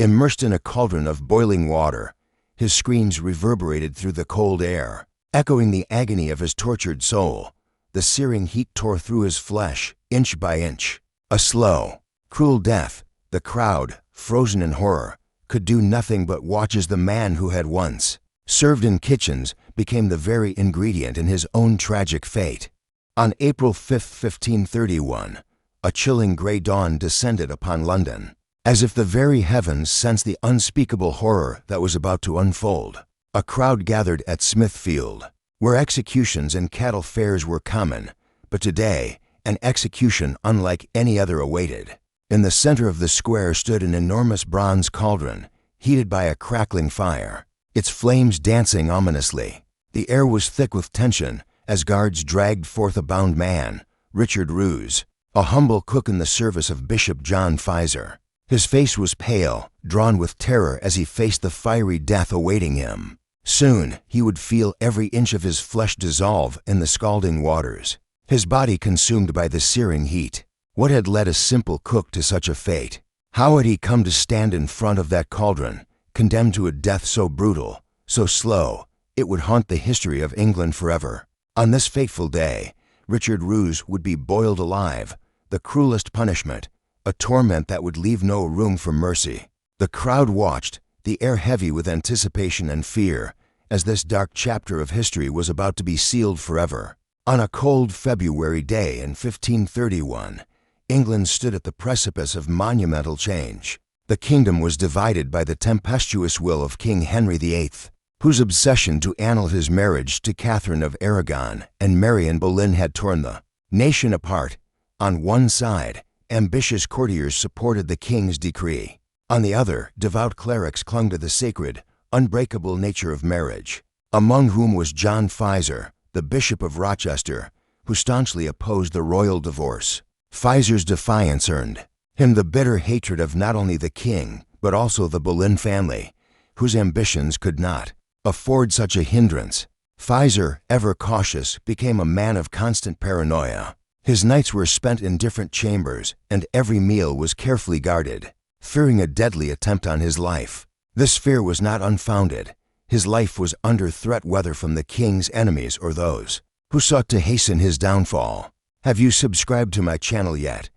Immersed in a cauldron of boiling water, his screams reverberated through the cold air, echoing the agony of his tortured soul. The searing heat tore through his flesh, inch by inch. A slow, cruel death. The crowd, frozen in horror, could do nothing but watch as the man who had once served in kitchens became the very ingredient in his own tragic fate. On April 5, 1531, a chilling grey dawn descended upon London, as if the very heavens sensed the unspeakable horror that was about to unfold. A crowd gathered at Smithfield, where executions and cattle fairs were common, but today an execution unlike any other awaited. In the center of the square stood an enormous bronze cauldron, heated by a crackling fire, its flames dancing ominously. The air was thick with tension as guards dragged forth a bound man, Richard Ruse, a humble cook in the service of Bishop John Pfizer. His face was pale, drawn with terror as he faced the fiery death awaiting him. Soon he would feel every inch of his flesh dissolve in the scalding waters, his body consumed by the searing heat. What had led a simple cook to such a fate? How had he come to stand in front of that cauldron, condemned to a death so brutal, so slow, it would haunt the history of England forever? On this fateful day, Richard Ruse would be boiled alive, the cruelest punishment, a torment that would leave no room for mercy. The crowd watched, the air heavy with anticipation and fear, as this dark chapter of history was about to be sealed forever. On a cold February day in 1531, England stood at the precipice of monumental change. The kingdom was divided by the tempestuous will of King Henry VIII, whose obsession to annul his marriage to Catherine of Aragon and Marianne Boleyn had torn the nation apart. On one side, ambitious courtiers supported the king's decree. On the other, devout clerics clung to the sacred, unbreakable nature of marriage, among whom was John Pfizer, the Bishop of Rochester, who staunchly opposed the royal divorce. Pfizer's defiance earned him the bitter hatred of not only the king, but also the Boleyn family, whose ambitions could not afford such a hindrance. Pfizer, ever cautious, became a man of constant paranoia. His nights were spent in different chambers, and every meal was carefully guarded, fearing a deadly attempt on his life. This fear was not unfounded. His life was under threat, whether from the king's enemies or those who sought to hasten his downfall. Have you subscribed to my channel yet?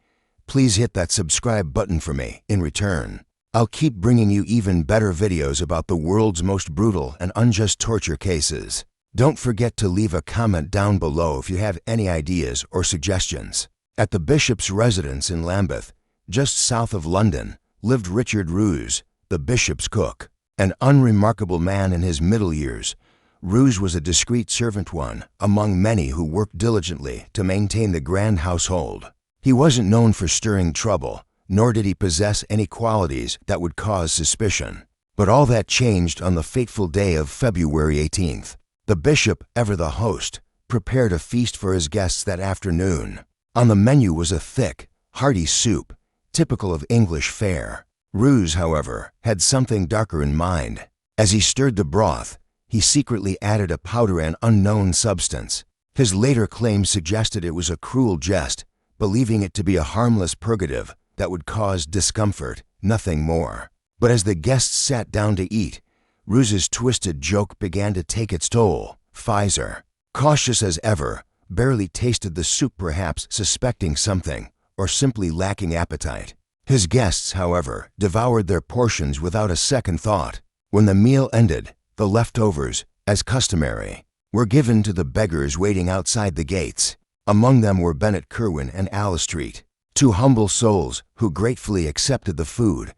Please hit that subscribe button for me. In return, I'll keep bringing you even better videos about the world's most brutal and unjust torture cases. Don't forget to leave a comment down below if you have any ideas or suggestions. At the bishop's residence in Lambeth, just south of London, lived Richard Ruse, the bishop's cook. An unremarkable man in his middle years, Ruse was a discreet servant, one among many who worked diligently to maintain the grand household. He wasn't known for stirring trouble, nor did he possess any qualities that would cause suspicion. But all that changed on the fateful day of February 18th. The bishop, ever the host, prepared a feast for his guests that afternoon. On the menu was a thick, hearty soup, typical of English fare. Ruse, however, had something darker in mind. As he stirred the broth, he secretly added a powder, an unknown substance. His later claims suggested it was a cruel jest, believing it to be a harmless purgative that would cause discomfort, nothing more. But as the guests sat down to eat, Ruse's twisted joke began to take its toll. Pfizer, cautious as ever, barely tasted the soup, perhaps suspecting something, or simply lacking appetite. His guests, however, devoured their portions without a second thought. When the meal ended, the leftovers, as customary, were given to the beggars waiting outside the gates. Among them were Bennet Kerwin and Alice Street, two humble souls who gratefully accepted the food.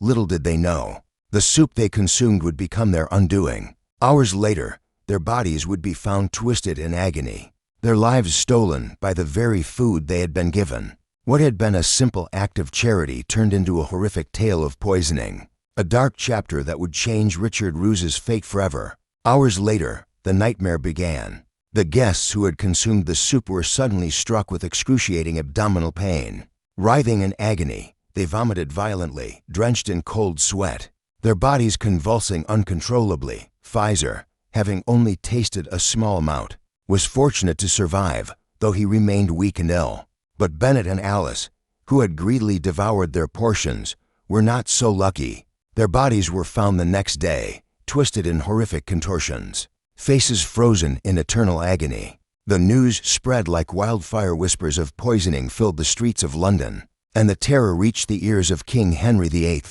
Little did they know, the soup they consumed would become their undoing. Hours later, their bodies would be found twisted in agony, their lives stolen by the very food they had been given. What had been a simple act of charity turned into a horrific tale of poisoning, a dark chapter that would change Richard Ruse's fate forever. Hours later, the nightmare began. The guests who had consumed the soup were suddenly struck with excruciating abdominal pain. Writhing in agony, they vomited violently, drenched in cold sweat, their bodies convulsing uncontrollably. Pfizer, having only tasted a small amount, was fortunate to survive, though he remained weak and ill. But Bennet and Alice, who had greedily devoured their portions, were not so lucky. Their bodies were found the next day, twisted in horrific contortions, faces frozen in eternal agony. The news spread like wildfire. Whispers of poisoning filled the streets of London, and the terror reached the ears of King Henry VIII.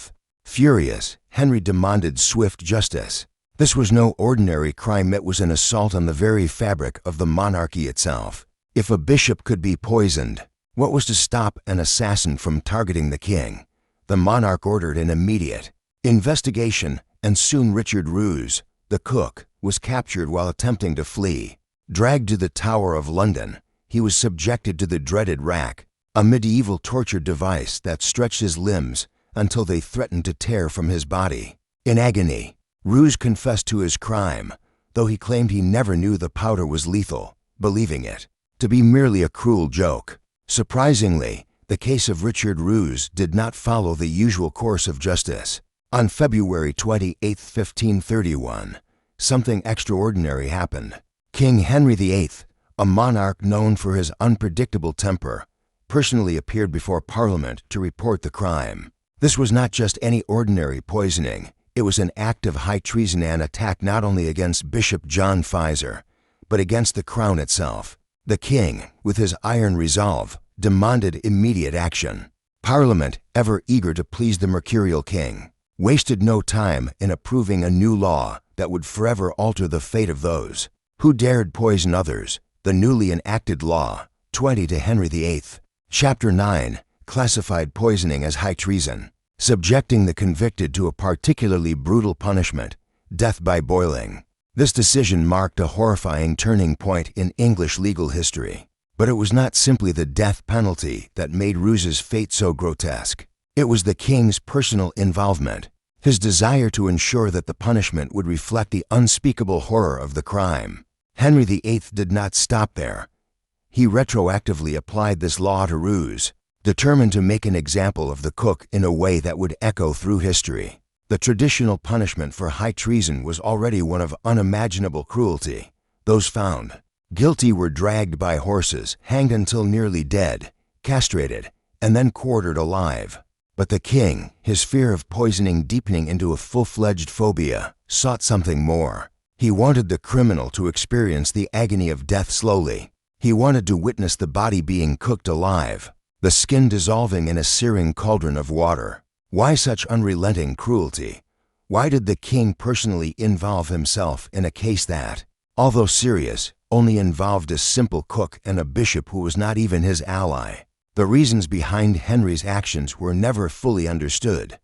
Furious, Henry demanded swift justice. This was no ordinary crime, it was an assault on the very fabric of the monarchy itself. If a bishop could be poisoned, what was to stop an assassin from targeting the king? The monarch ordered an immediate investigation, and soon Richard Ruse, the cook, was captured while attempting to flee. Dragged to the Tower of London, he was subjected to the dreaded rack, a medieval torture device that stretched his limbs until they threatened to tear from his body. In agony, Ruse confessed to his crime, though he claimed he never knew the powder was lethal, believing it to be merely a cruel joke. Surprisingly, the case of Richard Ruse did not follow the usual course of justice. On February 28, 1531, something extraordinary happened. King Henry VIII, a monarch known for his unpredictable temper, personally appeared before Parliament to report the crime. This was not just any ordinary poisoning. It was an act of high treason, an attack not only against Bishop John Pfizer, but against the crown itself. The king, with his iron resolve, demanded immediate action. Parliament, ever eager to please the mercurial king, wasted no time in approving a new law that would forever alter the fate of those who dared poison others. The newly enacted law, 20 to Henry VIII, Chapter 9, classified poisoning as high treason, subjecting the convicted to a particularly brutal punishment, death by boiling. This decision marked a horrifying turning point in English legal history. But it was not simply the death penalty that made Ruse's fate so grotesque. It was the king's personal involvement, his desire to ensure that the punishment would reflect the unspeakable horror of the crime. Henry VIII did not stop there. He retroactively applied this law to Ruse, determined to make an example of the cook in a way that would echo through history. The traditional punishment for high treason was already one of unimaginable cruelty. Those found guilty were dragged by horses, hanged until nearly dead, castrated, and then quartered alive. But the king, his fear of poisoning deepening into a full-fledged phobia, sought something more. He wanted the criminal to experience the agony of death slowly. He wanted to witness the body being cooked alive, the skin dissolving in a searing cauldron of water. Why such unrelenting cruelty? Why did the king personally involve himself in a case that, although serious, only involved a simple cook and a bishop who was not even his ally? The reasons behind Henry's actions were never fully understood.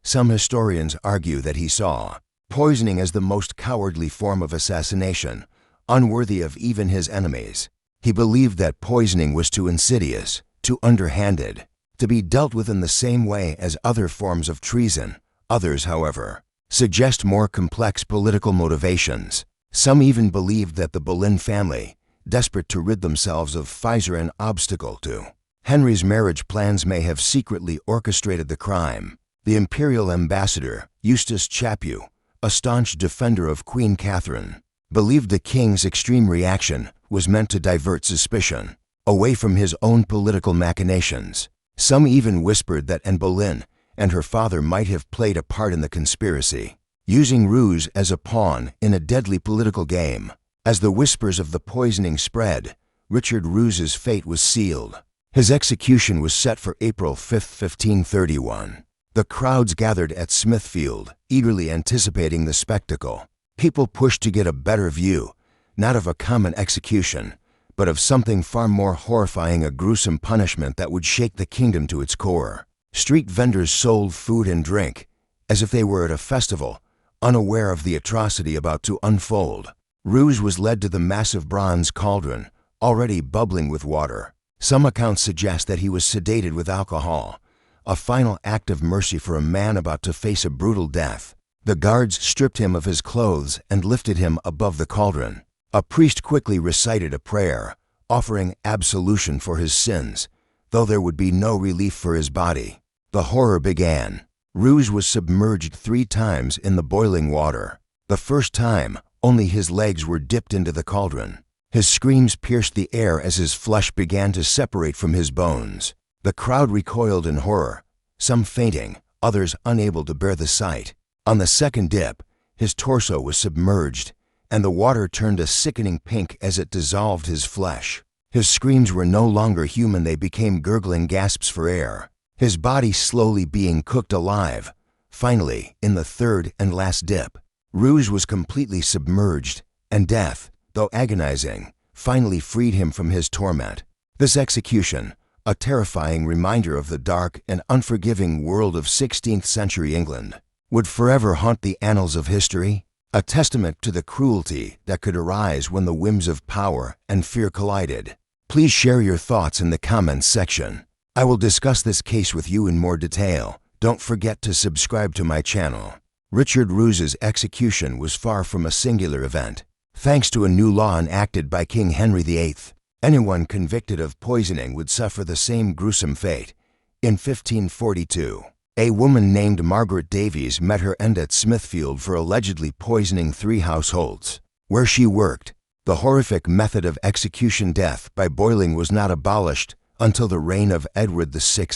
Some historians argue that he saw poisoning as the most cowardly form of assassination, unworthy of even his enemies. He believed that poisoning was too insidious, too underhanded, to be dealt with in the same way as other forms of treason. Others, however, suggest more complex political motivations. Some even believed that the Boleyn family, desperate to rid themselves of Pfizer, an obstacle to Henry's marriage plans, may have secretly orchestrated the crime. The imperial ambassador, Eustace Chaput, a staunch defender of Queen Catherine, believed the king's extreme reaction was meant to divert suspicion away from his own political machinations. Some even whispered that Anne Boleyn and her father might have played a part in the conspiracy, using Ruse as a pawn in a deadly political game. As the whispers of the poisoning spread, Richard Ruse's fate was sealed. His execution was set for April 5, 1531. The crowds gathered at Smithfield, eagerly anticipating the spectacle. People pushed to get a better view, not of a common execution, but of something far more horrifying, a gruesome punishment that would shake the kingdom to its core. Street vendors sold food and drink, as if they were at a festival, unaware of the atrocity about to unfold. Ruse was led to the massive bronze cauldron, already bubbling with water. Some accounts suggest that he was sedated with alcohol, a final act of mercy for a man about to face a brutal death. The guards stripped him of his clothes and lifted him above the cauldron. A priest quickly recited a prayer, offering absolution for his sins, though there would be no relief for his body. The horror began. Ruse was submerged 3 times in the boiling water. The first time, only his legs were dipped into the cauldron. His screams pierced the air as his flesh began to separate from his bones. The crowd recoiled in horror, some fainting, others unable to bear the sight. On the second dip, his torso was submerged, and the water turned a sickening pink as it dissolved his flesh. His screams were no longer human, they became gurgling gasps for air, his body slowly being cooked alive. Finally, in the third and last dip, Ruse was completely submerged, and death, though agonizing, finally freed him from his torment. This execution, a terrifying reminder of the dark and unforgiving world of 16th century England, would forever haunt the annals of history, a testament to the cruelty that could arise when the whims of power and fear collided. Please share your thoughts in the comments section. I will discuss this case with you in more detail. Don't forget to subscribe to my channel. Richard Ruse's execution was far from a singular event. Thanks to a new law enacted by King Henry VIII, anyone convicted of poisoning would suffer the same gruesome fate. In 1542, a woman named Margaret Davies met her end at Smithfield for allegedly poisoning 3 households. Where she worked, the horrific method of execution, death by boiling, was not abolished until the reign of Edward VI,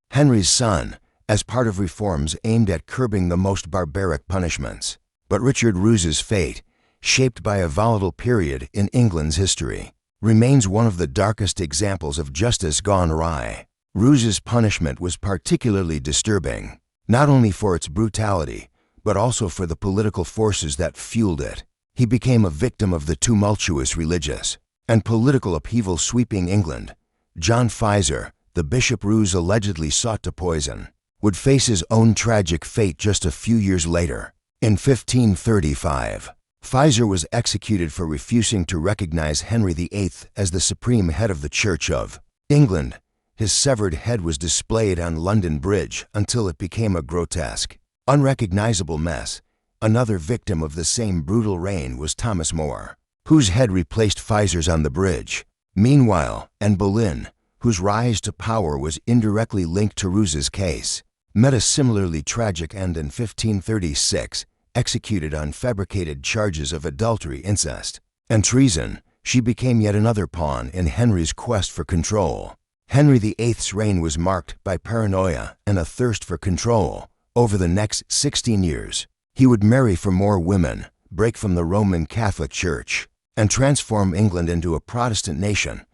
Henry's son, as part of reforms aimed at curbing the most barbaric punishments. But Richard Ruse's fate, shaped by a volatile period in England's history, remains one of the darkest examples of justice gone awry. Ruse's punishment was particularly disturbing, not only for its brutality, but also for the political forces that fueled it. He became a victim of the tumultuous religious and political upheaval sweeping England. John Pfizer, the bishop Ruse allegedly sought to poison, would face his own tragic fate just a few years later. In 1535, Pfizer was executed for refusing to recognize Henry VIII as the supreme head of the Church of England. His severed head was displayed on London Bridge until it became a grotesque, unrecognizable mess. Another victim of the same brutal reign was Thomas More, whose head replaced Pfizer's on the bridge. Meanwhile, Anne Boleyn, whose rise to power was indirectly linked to Ruse's case, met a similarly tragic end in 1536, executed on fabricated charges of adultery, incest, and treason. She became yet another pawn in Henry's quest for control. Henry VIII's reign was marked by paranoia and a thirst for control. Over the next 16 years, he would marry for more women, break from the Roman Catholic Church, and transform England into a Protestant nation.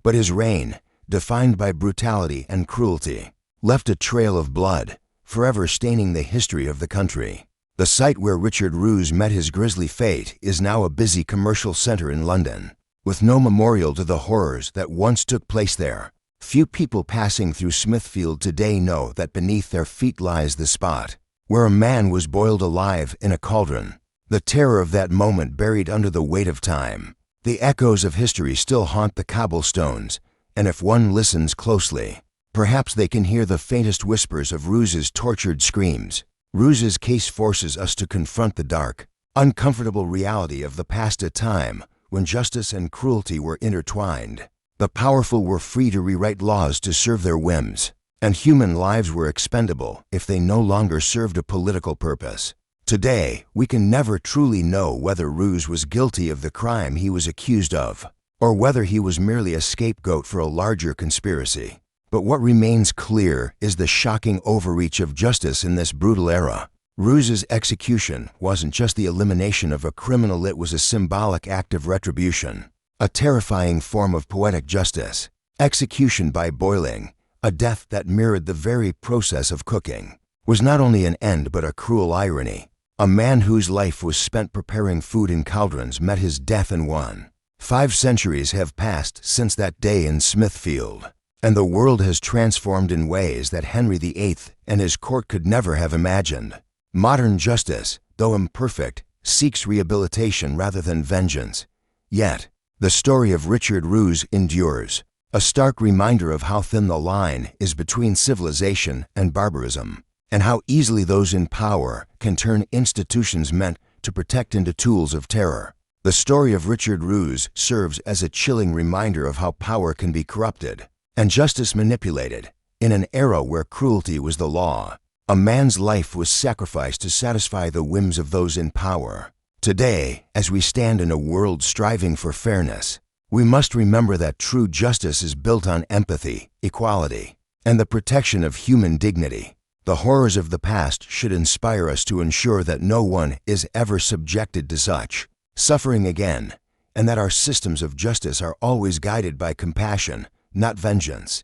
But his reign, defined by brutality and cruelty, left a trail of blood, forever staining the history of the country. The site where Richard Ruse met his grisly fate is now a busy commercial center in London, with no memorial to the horrors that once took place there. Few people passing through Smithfield today know that beneath their feet lies the spot where a man was boiled alive in a cauldron. The terror of that moment buried under the weight of time. The echoes of history still haunt the cobblestones, and if one listens closely, perhaps they can hear the faintest whispers of Ruse's tortured screams. Ruse's case forces us to confront the dark, uncomfortable reality of the past, a time when justice and cruelty were intertwined. The powerful were free to rewrite laws to serve their whims, and human lives were expendable if they no longer served a political purpose. Today, we can never truly know whether Ruse was guilty of the crime he was accused of, or whether he was merely a scapegoat for a larger conspiracy. But what remains clear is the shocking overreach of justice in this brutal era. Ruse's execution wasn't just the elimination of a criminal, it was a symbolic act of retribution, a terrifying form of poetic justice. Execution by boiling, a death that mirrored the very process of cooking, was not only an end but a cruel irony. A man whose life was spent preparing food in cauldrons met his death in one. 5 centuries have passed since that day in Smithfield, and the world has transformed in ways that Henry VIII and his court could never have imagined. Modern justice, though imperfect, seeks rehabilitation rather than vengeance. Yet, the story of Richard Ruse endures, a stark reminder of how thin the line is between civilization and barbarism, and how easily those in power can turn institutions meant to protect into tools of terror. The story of Richard Ruse serves as a chilling reminder of how power can be corrupted and justice manipulated. In an era where cruelty was the law, a man's life was sacrificed to satisfy the whims of those in power. Today, as we stand in a world striving for fairness, we must remember that true justice is built on empathy, equality, and the protection of human dignity. The horrors of the past should inspire us to ensure that no one is ever subjected to such suffering again, and that our systems of justice are always guided by compassion, not vengeance.